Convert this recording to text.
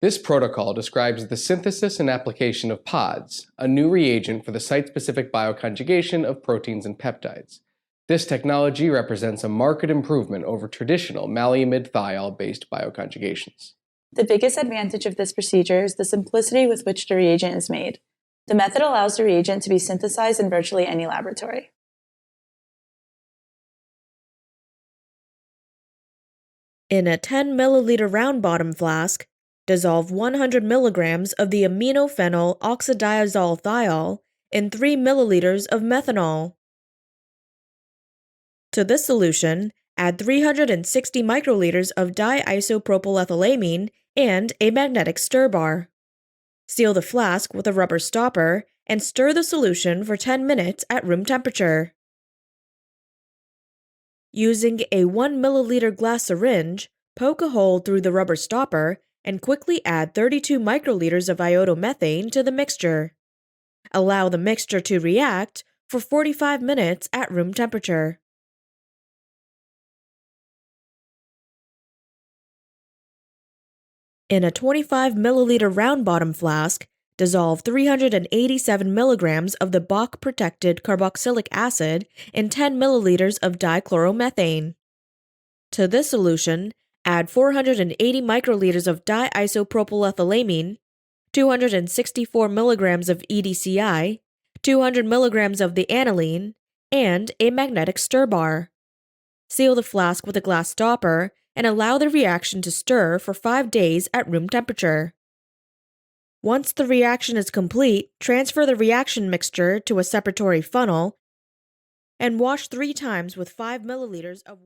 This protocol describes the synthesis and application of PODs, a new reagent for the site-specific bioconjugation of proteins and peptides. This technology represents a marked improvement over traditional malamide thiol-based bioconjugations. The biggest advantage of this procedure is the simplicity with which the reagent is made. The method allows the reagent to be synthesized in virtually any laboratory. In a 10 milliliter round bottom flask, dissolve 100 milligrams of the amino-phenol-oxidiazole thiol in 3 milliliters of methanol. To this solution, add 360 microliters of diisopropylethylamine and a magnetic stir bar. Seal the flask with a rubber stopper and stir the solution for 10 minutes at room temperature. Using a 1 milliliter glass syringe, poke a hole through the rubber stopper and quickly add 32 microliters of iodomethane to the mixture. Allow the mixture to react for 45 minutes at room temperature. In a 25 milliliter round bottom flask, dissolve 387 milligrams of the Bock-protected carboxylic acid in 10 milliliters of dichloromethane. To this solution, add 480 microliters of diisopropylethylamine, 264 milligrams of EDCI, 200 milligrams of the aniline, and a magnetic stir bar. Seal the flask with a glass stopper and allow the reaction to stir for 5 days at room temperature. Once the reaction is complete, transfer the reaction mixture to a separatory funnel and wash 3 times with 5 milliliters of